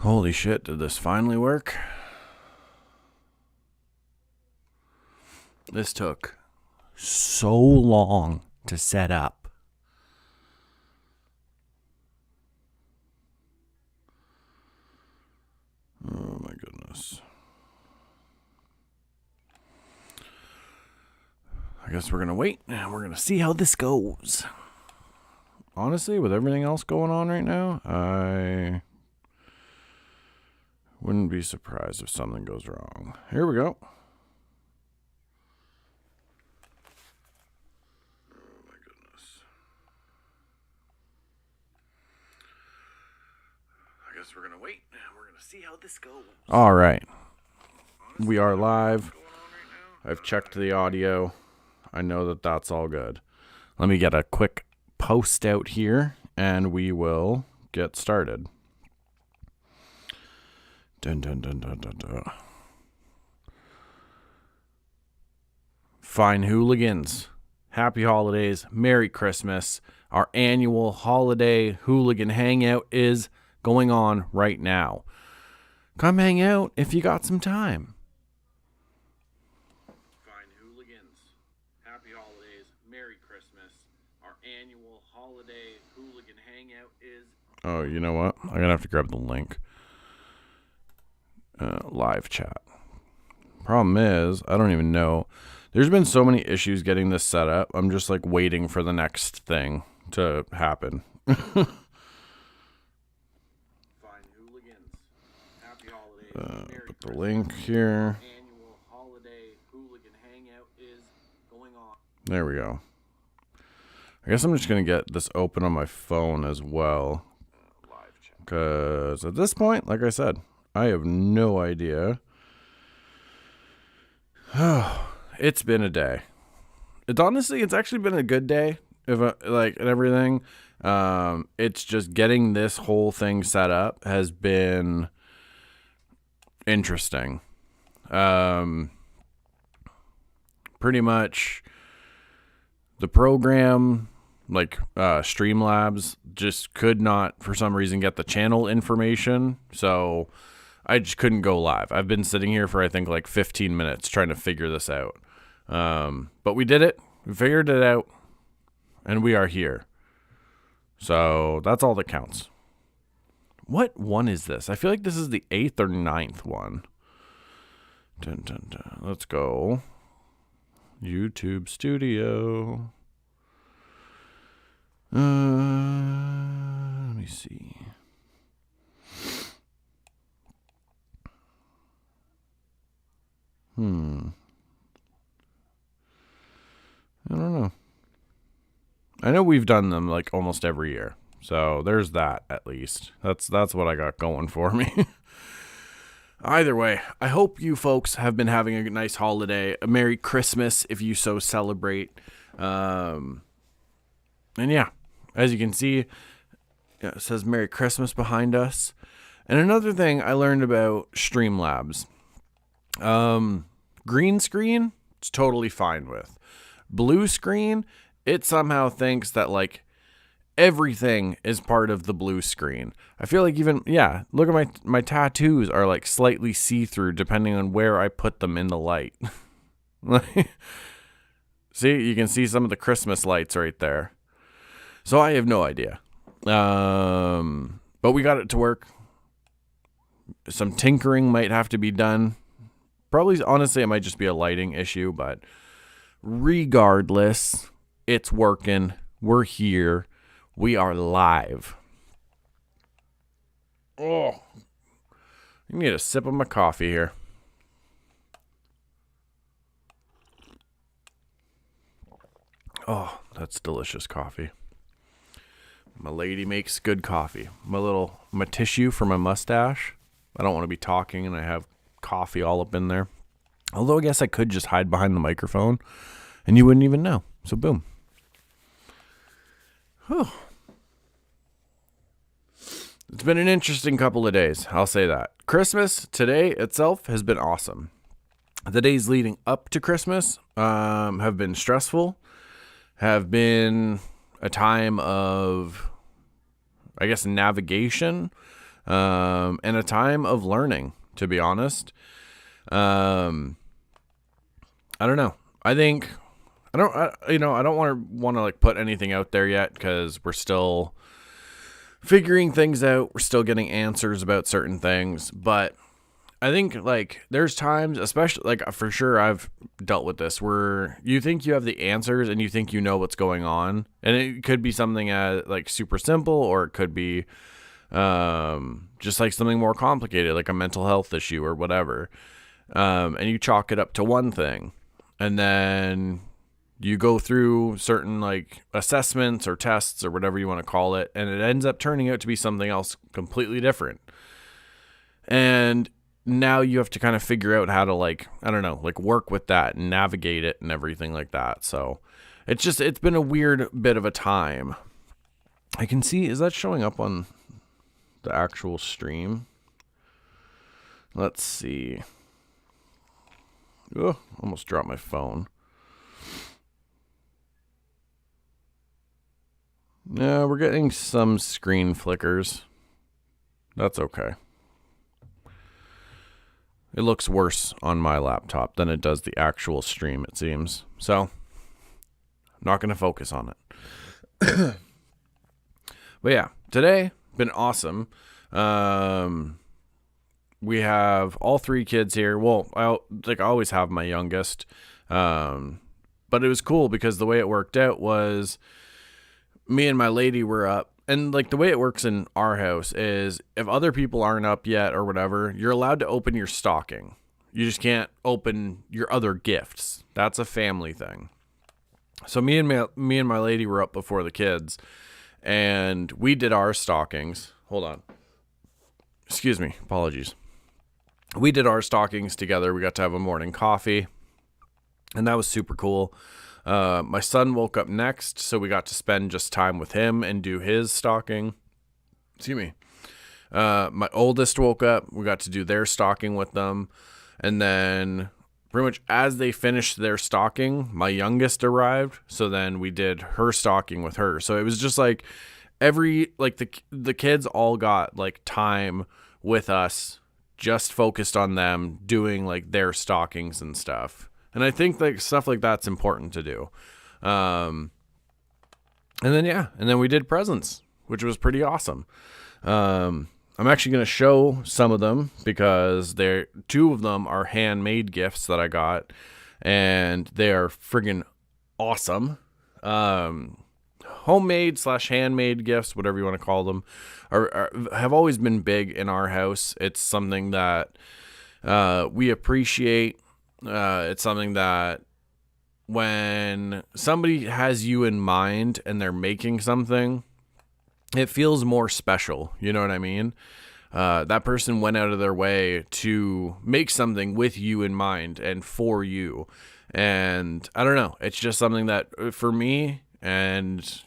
Holy shit, did this finally work? This took so long to set up. Oh my goodness. I guess we're going to wait and we're going to see how this goes. Honestly, with everything else going on right now, I wouldn't be surprised if something goes wrong. Here we go. Oh my goodness. I guess we're going to wait and we're going to see how this goes. All right. We are live. I've checked the audio. I know that that's all good. Let me get a quick post out here and we will get started. Dun, dun, dun, dun, dun, dun. Fine hooligans. Happy holidays. Merry Christmas. Our annual Holiday Hooligan Hangout is going on right now. Come hang out if you got some time. Fine hooligans. Happy holidays. Merry Christmas. Our annual Holiday Hooligan Hangout is... Oh, you know what? I'm going to have to grab the link. Live chat. Problem is, I don't even know. There's been so many issues getting this set up. I'm just like waiting for the next thing to happen. Fine hooligans. Happy holidays. Put the link here. Annual Holiday Hooligan Hangout is going on. There we go. I guess I'm just going to get this open on my phone as well. Because at this point, like I said, I have no idea. It's been a day. It's actually been a good day. And everything. It's just getting this whole thing set up has been interesting. Pretty much the program, Streamlabs, just could not, for some reason, get the channel information. So I just couldn't go live. I've been sitting here for, I think, 15 minutes trying to figure this out. But we did it. We figured it out. And we are here. So that's all that counts. What one is this? I feel like this is the 8th or 9th one. Dun, dun, dun. Let's go. YouTube Studio. Let me see. I don't know. I know we've done them almost every year. So there's that at least. That's what I got going for me. Either way, I hope you folks have been having a nice holiday. A Merry Christmas if you so celebrate. And yeah, as you can see, it says Merry Christmas behind us. And another thing I learned about Streamlabs. Green screen, it's totally fine with. Blue screen, it somehow thinks that everything is part of the blue screen. I feel like look at my tattoos are slightly see-through depending on where I put them in the light. See, you can see some of the Christmas lights right there. So I have no idea. But we got it to work. Some tinkering might have to be done. Probably, honestly, it might just be a lighting issue, but regardless, it's working. We're here. We are live. Oh, I need a sip of my coffee here. Oh, that's delicious coffee. My lady makes good coffee. My tissue for my mustache. I don't want to be talking and I have coffee all up in there. Although I guess I could just hide behind the microphone and you wouldn't even know. So boom. Whew. It's been an interesting couple of days. I'll say that. Christmas today itself has been awesome. The days leading up to Christmas have been stressful, have been a time of, I guess, navigation. and a time of learning, to be honest. I don't know. I think I don't want to like put anything out there yet because we're still figuring things out. We're still getting answers about certain things, but I think like there's times, especially like for sure I've dealt with this, where you think you have the answers and you think you know what's going on, and it could be something like super simple, or it could be just like something more complicated, like a mental health issue or whatever. And you chalk it up to one thing, and then you go through certain like assessments or tests or whatever you want to call it, and it ends up turning out to be something else completely different. And now you have to kind of figure out how to like, I don't know, like work with that and navigate it and everything like that. So it's been a weird bit of a time. I can see, is that showing up on the actual stream? Let's see. Oh, almost dropped my phone. No, we're getting some screen flickers. That's okay. It looks worse on my laptop than it does the actual stream, it seems. So, I'm not going to focus on it. But yeah, today, been awesome. We have all three kids here. Well, I always have my youngest. But it was cool because the way it worked out was me and my lady were up. And like the way it works in our house is if other people aren't up yet or whatever, you're allowed to open your stocking. You just can't open your other gifts. That's a family thing. So me and my lady were up before the kids, and we did our stockings. Hold on. Excuse me. Apologies. We did our stockings together. We got to have a morning coffee, and that was super cool. My son woke up next, so we got to spend just time with him and do his stocking. Excuse me. My oldest woke up. We got to do their stocking with them. And then pretty much as they finished their stocking, my youngest arrived. So then we did her stocking with her. So it was just like the kids all got like time with us, just focused on them doing like their stockings and stuff. And I think like stuff like that's important to do. And then we did presents, which was pretty awesome. I'm actually going to show some of them because two of them are handmade gifts that I got, and they are friggin' awesome. Homemade / handmade gifts, whatever you want to call them, have always been big in our house. It's something that we appreciate. It's something that when somebody has you in mind and they're making something, it feels more special. You know what I mean? That person went out of their way to make something with you in mind and for you. And I don't know. It's just something that for me and,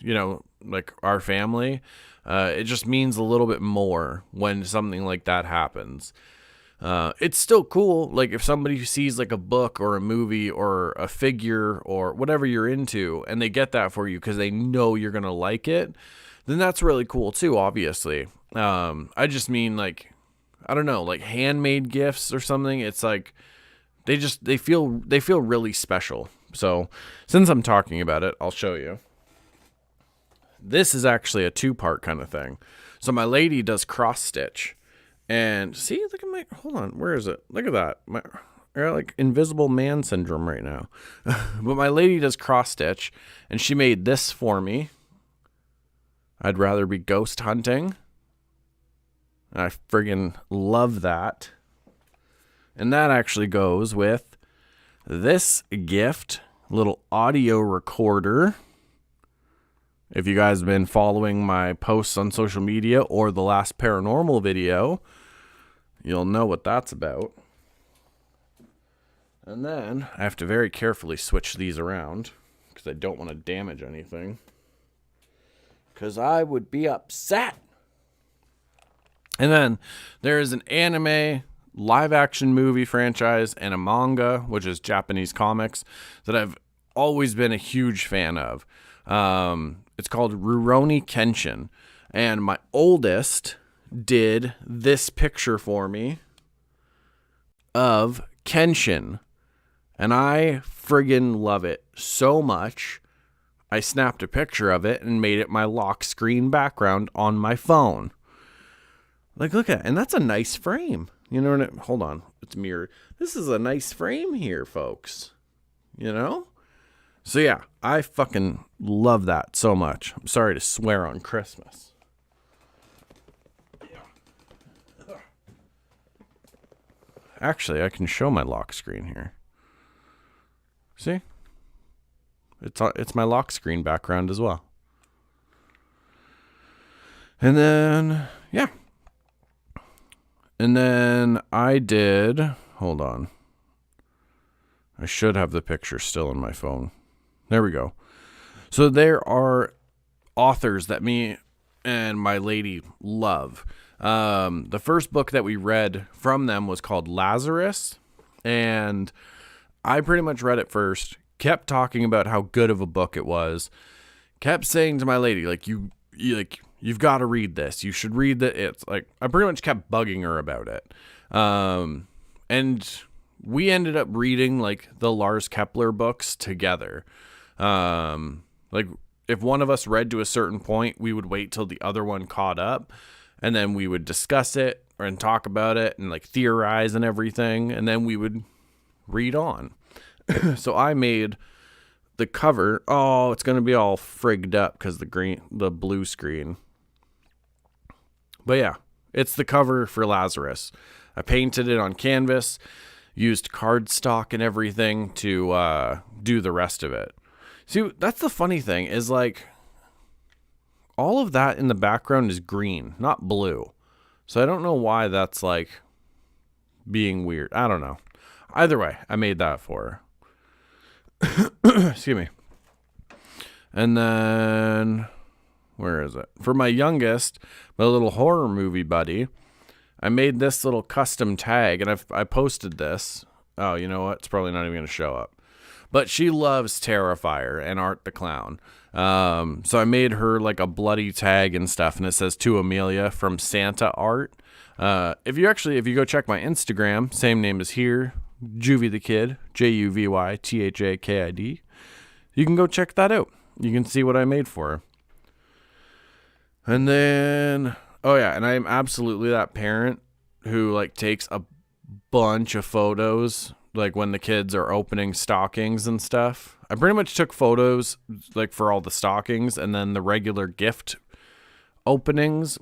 like our family, it just means a little bit more when something like that happens. It's still cool. Like if somebody sees like a book or a movie or a figure or whatever you're into and they get that for you because they know you're going to like it, then that's really cool too, obviously. I just mean like, I don't know, like handmade gifts or something. It's like, they feel really special. So since I'm talking about it, I'll show you. This is actually a 2-part kind of thing. So my lady does cross stitch. And see, look at hold on, where is it? Look at that. I got like invisible man syndrome right now. But my lady does cross stitch, and she made this for me. I'd rather be ghost hunting. I friggin' love that. And that actually goes with this gift, little audio recorder. If you guys have been following my posts on social media or the last paranormal video, you'll know what that's about. And then I have to very carefully switch these around because I don't want to damage anything, because I would be upset. And then there is an anime, live action movie franchise, and a manga, which is Japanese comics, that I've always been a huge fan of. It's called Rurouni Kenshin. And my oldest did this picture for me of Kenshin. And I friggin' love it so much. I snapped a picture of it and made it my lock screen background on my phone. Like, look at it. And that's a nice frame. You know what hold on. It's mirrored. This is a nice frame here, folks. You know? So, yeah. I fucking love that so much. I'm sorry to swear on Christmas. Actually, I can show my lock screen here. See? It's my lock screen background as well. And then, yeah. And then I did, hold on. I should have the picture still in my phone. There we go. So there are authors that me and my lady love. The first book that we read from them was called Lazarus. And I pretty much read it first, kept talking about how good of a book it was, kept saying to my lady, like, you've got to read this. You should read that. It's like, I pretty much kept bugging her about it. And we ended up reading like the Lars Kepler books together. Like if one of us read to a certain point, we would wait till the other one caught up, and then we would discuss it and talk about it and like theorize and everything. And then we would read on. So I made the cover. Oh, it's going to be all frigged up because the blue screen. But yeah, it's the cover for Lazarus. I painted it on canvas, used cardstock and everything to do the rest of it. See, that's the funny thing is like all of that in the background is green, not blue. So I don't know why that's like being weird. I don't know. Either way, I made that for her. Excuse me. And then, where is it? For my youngest, my little horror movie buddy, I made this little custom tag, and I posted this. Oh, you know what? It's probably not even going to show up. But she loves Terrifier and Art the Clown. So I made her like a bloody tag and stuff, and it says to Amelia from Santa Art. If you go check my Instagram, same name as here, Juvie the Kid, JUVYTHAKID. You can go check that out. You can see what I made for her. And then, oh yeah, and I am absolutely that parent who like takes a bunch of photos, like when the kids are opening stockings and stuff. I pretty much took photos like for all the stockings, and then the regular gift openings,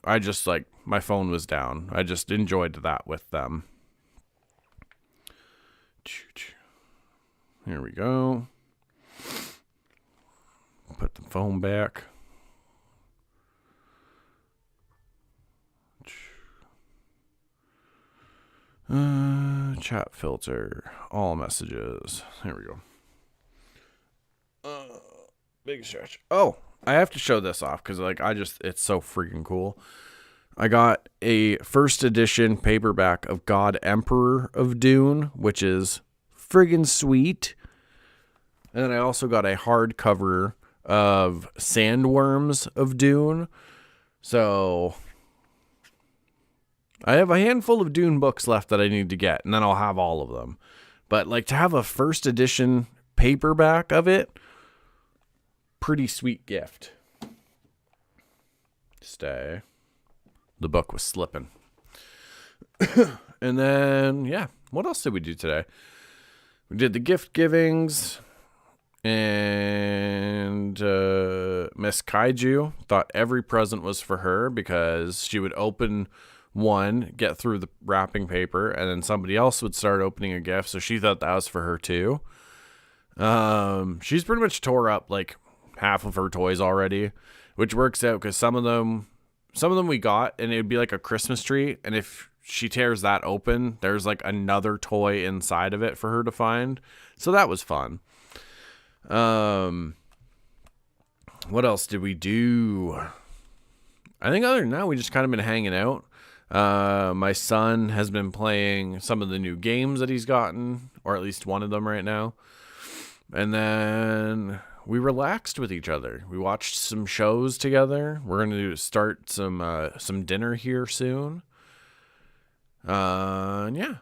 I just like, my phone was down. I just enjoyed that with them. Here we go. Put the phone back. Chat filter, all messages. Here we go. Big stretch. Oh, I have to show this off because like it's so freaking cool. I got a first edition paperback of God Emperor of Dune, which is friggin' sweet. And then I also got a hardcover of Sandworms of Dune. So I have a handful of Dune books left that I need to get, and then I'll have all of them. But like to have a first edition paperback of it, pretty sweet gift. Stay. The book was slipping. And then, yeah, what else did we do today? We did the gift givings, and Miss Kaiju thought every present was for her because she would open one, get through the wrapping paper, and then somebody else would start opening a gift, so she thought that was for her too. She's pretty much tore up like half of her toys already, which works out because some of them we got, and it'd be like a Christmas tree, and if she tears that open, there's like another toy inside of it for her to find. So that was fun. What else did we do? I think other than that, we just kind of been hanging out. My son has been playing some of the new games that he's gotten, or at least one of them right now. And then we relaxed with each other. We watched some shows together. We're going to start some dinner here soon. Yeah.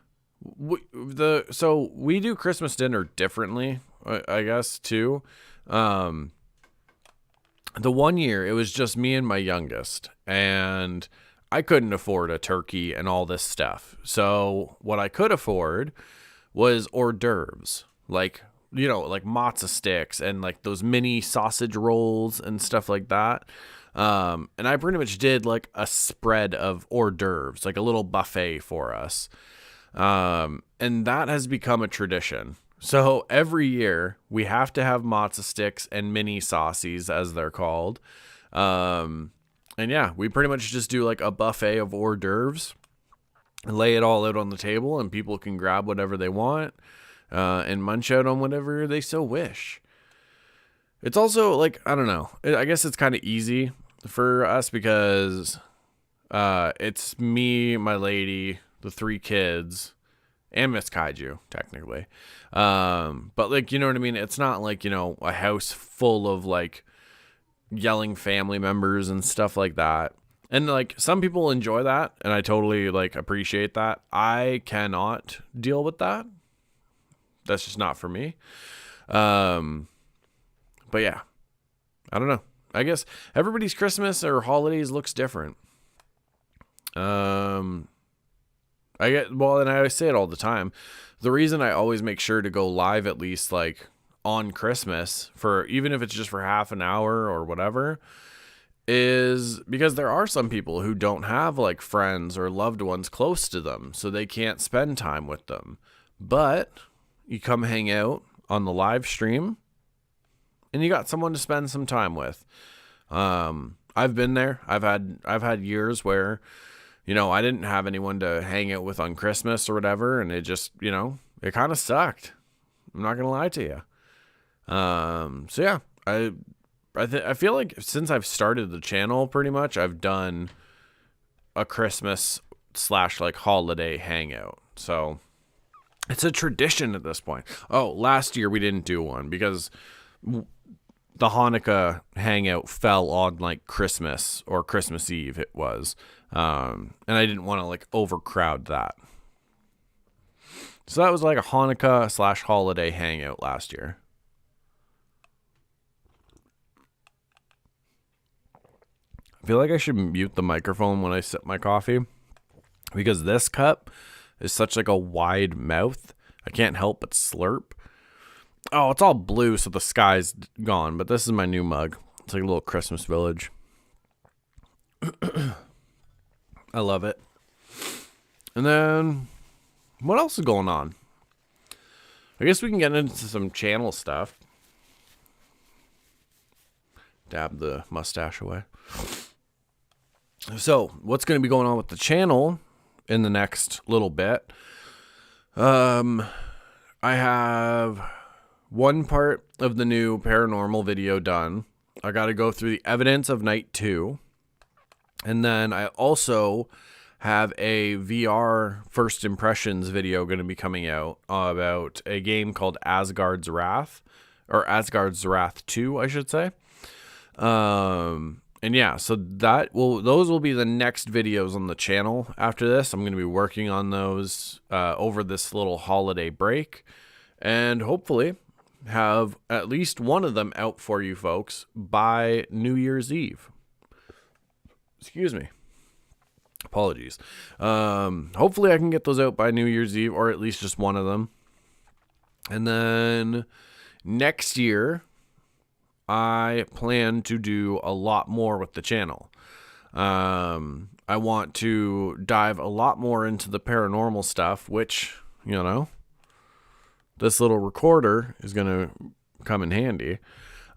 So we do Christmas dinner differently, I guess, too. The one year, it was just me and my youngest, and I couldn't afford a turkey and all this stuff. So what I could afford was hors d'oeuvres, like matzo sticks and like those mini sausage rolls and stuff like that. And I pretty much did like a spread of hors d'oeuvres, like a little buffet for us. And that has become a tradition. So every year we have to have matzo sticks and mini saucies, as they're called. And yeah, we pretty much just do like a buffet of hors d'oeuvres and lay it all out on the table, and people can grab whatever they want, and munch out on whatever they so wish. It's also like, I don't know, I guess it's kind of easy for us because, it's me, my lady, the 3 kids, and Miss Kaiju, technically. But like, you know what I mean? It's not like, a house full of like yelling family members and stuff like that. And like, some people enjoy that, and I totally like appreciate that. I cannot deal with that. That's just not for me. But yeah, I don't know. I guess everybody's Christmas or holidays looks different. And I say it all the time. The reason I always make sure to go live at least like on Christmas, for even if it's just for half an hour or whatever, is because there are some people who don't have like friends or loved ones close to them, so they can't spend time with them. But you come hang out on the live stream and you got someone to spend some time with. I've been there. I've had years where, I didn't have anyone to hang out with on Christmas or whatever, and it just, it kind of sucked. I'm not gonna lie to you. So yeah, I feel like since I've started the channel, pretty much I've done a Christmas / like holiday hangout. So it's a tradition at this point. Oh, last year we didn't do one because the Hanukkah hangout fell on like Christmas or Christmas Eve it was. And I didn't want to like overcrowd that. So that was like a Hanukkah / holiday hangout last year. I feel like I should mute the microphone when I sip my coffee, because this cup is such like a wide mouth. I can't help but slurp. Oh, it's all blue, so the sky's gone, but this is my new mug. It's like a little Christmas village. I love it. And then, what else is going on? I guess we can get into some channel stuff. Dab the mustache away. So, what's going to be going on with the channel in the next little bit? I have one part of the new paranormal video done. I got to go through the evidence of night 2. And then I also have a VR first impressions video going to be coming out about a game called Asgard's Wrath, or Asgard's Wrath 2, I should say. And yeah, so those will be the next videos on the channel after this. I'm going to be working on those over this little holiday break, and hopefully have at least one of them out for you folks by New Year's Eve. Excuse me. Apologies. Hopefully I can get those out by New Year's Eve, or at least just one of them. And then next year, I plan to do a lot more with the channel. I want to dive a lot more into the paranormal stuff, which, this little recorder is going to come in handy.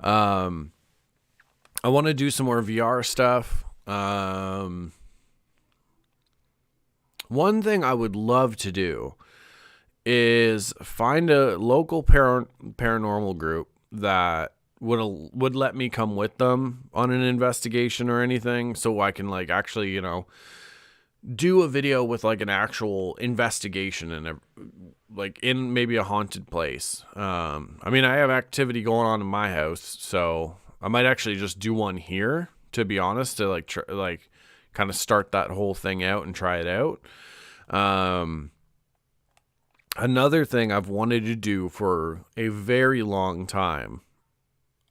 I want to do some more VR stuff. One thing I would love to do is find a local paranormal group that would let me come with them on an investigation or anything, so I can like actually, do a video with like an actual investigation and like in maybe a haunted place. I mean, I have activity going on in my house, so I might actually just do one here, to be honest, to like like kind of start that whole thing out and try it out. Another thing I've wanted to do for a very long time,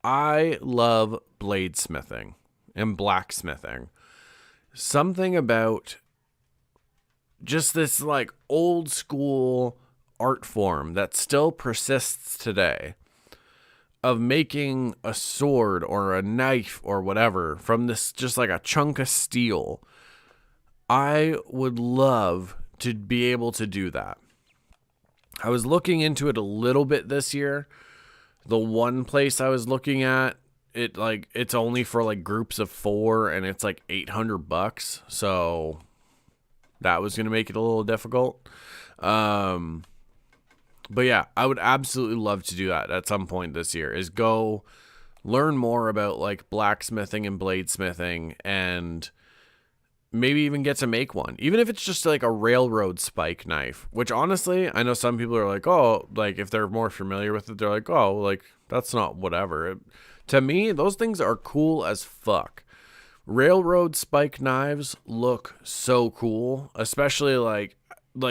I love bladesmithing and blacksmithing. Something about just this like old school art form that still persists today of making a sword or a knife or whatever from this, just like a chunk of steel. I would love to be able to do that. I was looking into it a little bit this year. The one place I was looking at, it's only for like groups of 4 and it's like $800. So that was going to make it a little difficult. But yeah, I would absolutely love to do that at some point this year, is go learn more about like blacksmithing and bladesmithing, and maybe even get to make one, even if it's just like a railroad spike knife, which honestly, I know some people are like, oh, like if they're more familiar with it, they're like, oh, like that's not whatever. To me, those things are cool as fuck. Railroad spike knives look so cool, especially like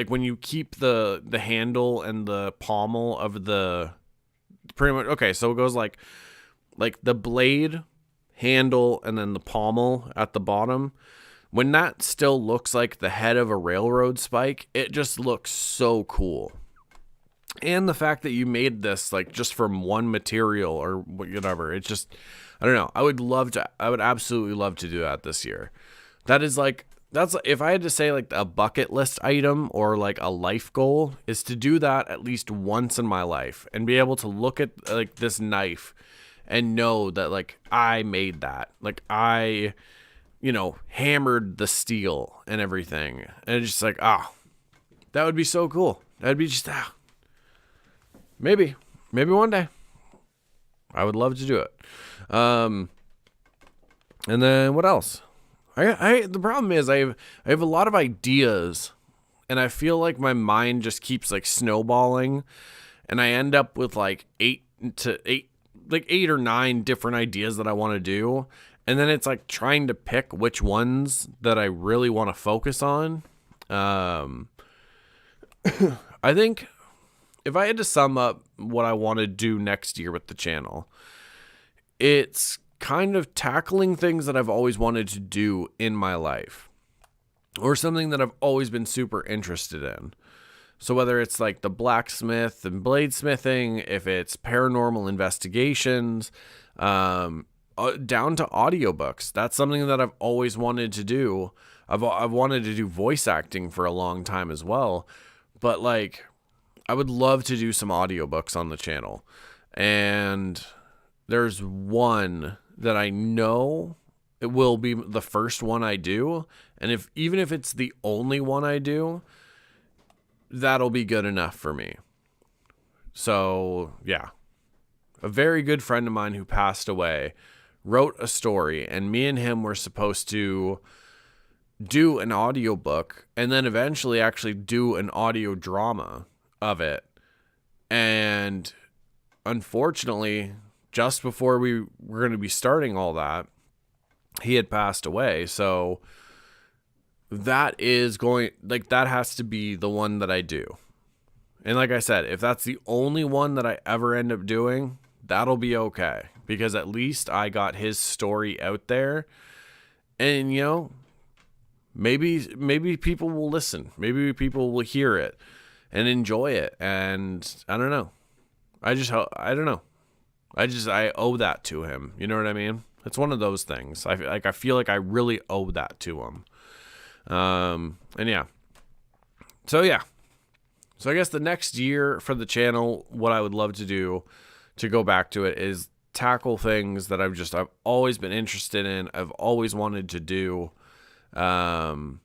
when you keep the handle and the pommel of the, pretty much, okay, so it goes like the blade, handle, and then the pommel at the bottom. When that still looks like the head of a railroad spike, it just looks so cool. And the fact that you made this like just from one material or whatever, it's just, I don't know. I would absolutely love to do that this year. That's if I had to say like a bucket list item or like a life goal, is to do that at least once in my life and be able to look at like this knife and know that like I made that. Like I, hammered the steel and everything. And it's just like, that would be so cool. That'd be just, maybe one day I would love to do it. And then what else? The problem is I have a lot of ideas, and I feel like my mind just keeps like snowballing, and I end up with like 8 or 9 different ideas that I want to do. And then it's like trying to pick which ones that I really want to focus on. I think if I had to sum up what I want to do next year with the channel, it's kind of tackling things that I've always wanted to do in my life, or something that I've always been super interested in. So whether it's like the blacksmith and bladesmithing, if it's paranormal investigations, down to audiobooks. That's something that I've always wanted to do. I've wanted to do voice acting for a long time as well, but like I would love to do some audiobooks on the channel. And there's one that I know it will be the first one I do, and even if it's the only one I do, that'll be good enough for me. So, yeah. A very good friend of mine who passed away wrote a story, and me and him were supposed to do an audiobook and then eventually actually do an audio drama of it. And unfortunately, just before we were going to be starting all that, he had passed away. So that has to be the one that I do. And like I said, if that's the only one that I ever end up doing, that'll be okay, because at least I got his story out there. And maybe people will listen. Maybe people will hear it and enjoy it. And I don't know. I don't know. I owe that to him. You know what I mean? It's one of those things. I feel like I really owe that to him. And yeah. So yeah. So I guess the next year for the channel, what I would love to do to go back to it is tackle things that I've always been interested in. I've always wanted to do, and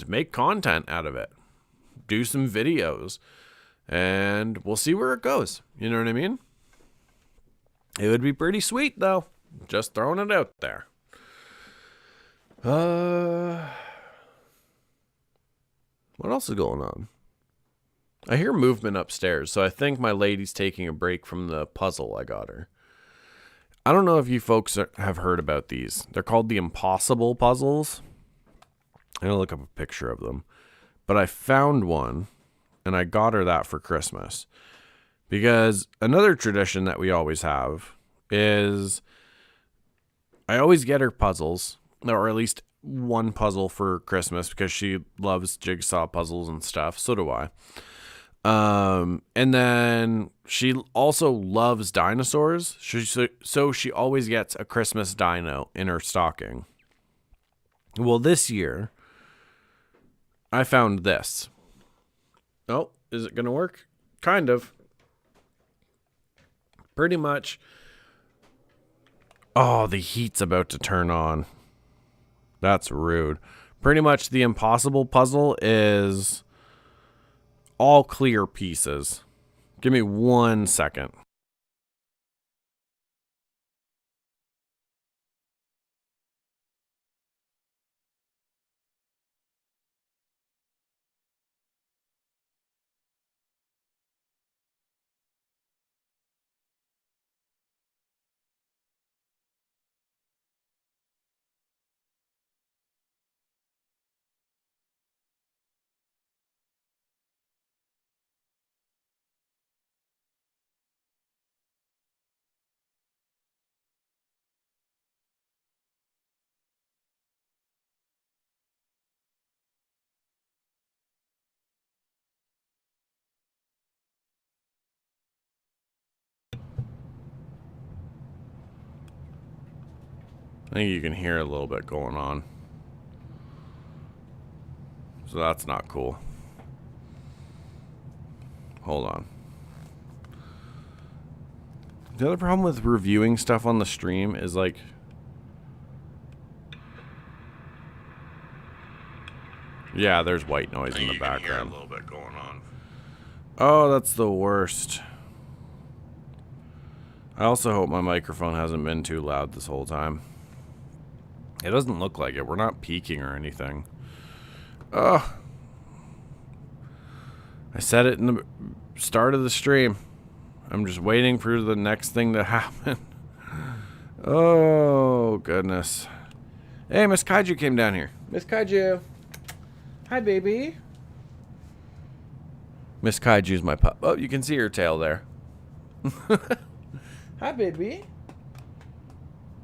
make content out of it, do some videos, and we'll see where it goes. You know what I mean? It would be pretty sweet though. Just throwing it out there. else is going on? I hear movement upstairs, so I think my lady's taking a break from the puzzle I got her. I don't know if you folks have heard about these. They're called the impossible puzzles. I'm going to look up a picture of them. But I found one, and I got her that for Christmas. Because another tradition that we always have is I always get her puzzles, or at least one puzzle for Christmas, because she loves jigsaw puzzles and stuff. So do I. And then she also loves dinosaurs. So she always gets a Christmas dino in her stocking. Well, this year I found this. Oh, is it going to work? Kind of. Pretty much. Oh, the heat's about to turn on. That's rude. Pretty much the impossible puzzle is all clear pieces. Give me 1 second. I think you can hear a little bit going on. So that's not cool. Hold on. The other problem with reviewing stuff on the stream is like, yeah, there's white noise in the background. Can hear a little bit going on. Oh, that's the worst. I also hope my microphone hasn't been too loud this whole time. It doesn't look like it. We're not peaking or anything. Ugh. I said it in the start of the stream. I'm just waiting for the next thing to happen. Oh, goodness. Hey, Miss Kaiju came down here. Miss Kaiju. Hi, baby. Miss Kaiju's my pup. Oh, you can see her tail there. Hi, baby.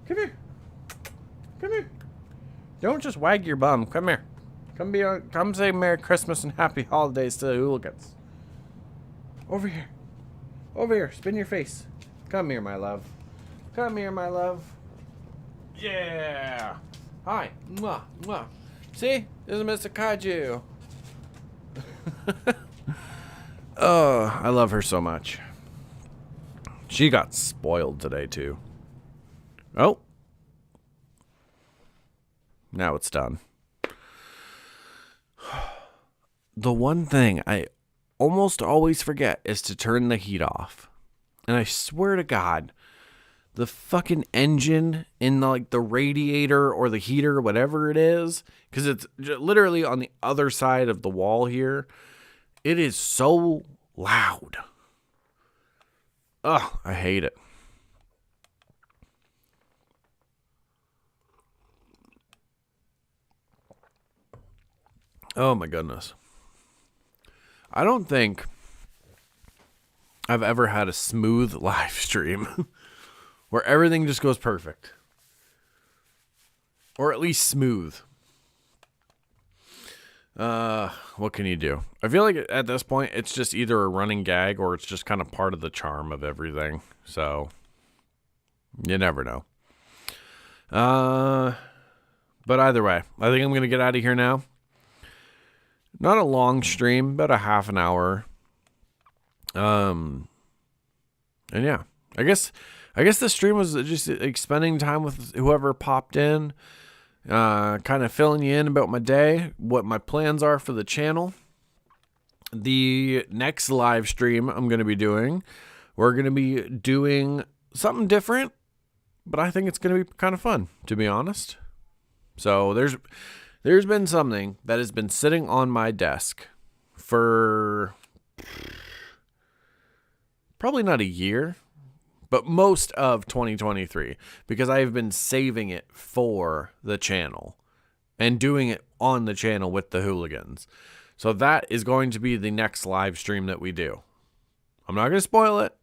Come here. Come here. Don't just wag your bum. Come here. Come say Merry Christmas and Happy Holidays to the hooligans. Over here. Over here. Spin your face. Come here, my love. Come here, my love. Yeah. Hi. Mwah. Mwah. See? This is Mr. Kaiju. Oh, I love her so much. She got spoiled today, too. Oh. Now it's done. The one thing I almost always forget is to turn the heat off. And I swear to God, the fucking engine in the radiator or the heater, whatever it is, because it's literally on the other side of the wall here, it is so loud. Ugh, I hate it. Oh my goodness. I don't think I've ever had a smooth live stream where everything just goes perfect. Or at least smooth. What can you do? I feel like at this point it's just either a running gag or it's just kind of part of the charm of everything. So you never know. But either way, I think I'm going to get out of here now. Not a long stream, about a half an hour. And yeah, I guess the stream was just like spending time with whoever popped in, kind of filling you in about my day, what my plans are for the channel. The next live stream we're going to be doing something different, but I think it's going to be kind of fun, to be honest. So there's been something that has been sitting on my desk for probably not a year, but most of 2023, because I have been saving it for the channel and doing it on the channel with the Hooligans. So that is going to be the next live stream that we do. I'm not going to spoil it.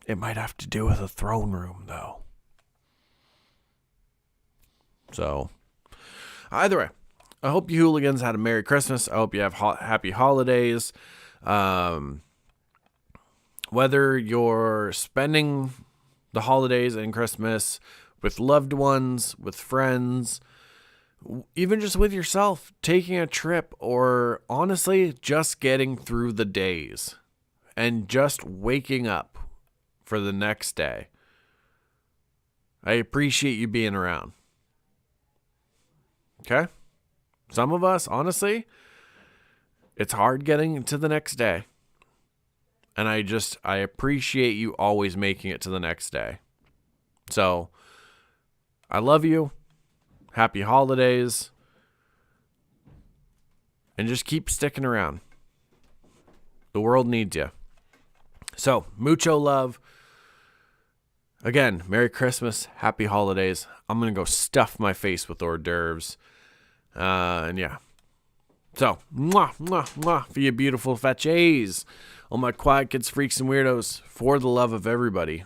It might have to do with a throne room, though. So, either way, I hope you Hooligans had a Merry Christmas. I hope you have happy holidays. Whether you're spending the holidays and Christmas with loved ones, with friends, even just with yourself, taking a trip, or honestly, just getting through the days and just waking up for the next day. I appreciate you being around. Okay? Some of us, honestly, it's hard getting to the next day. And I appreciate you always making it to the next day. So, I love you. Happy holidays. And just keep sticking around. The world needs you. So, mucho love. Again, Merry Christmas. Happy holidays. I'm going to go stuff my face with hors d'oeuvres. And yeah. So, mwah, mwah, mwah for you beautiful fetchies. All my quiet kids, freaks, and weirdos. For the love of everybody.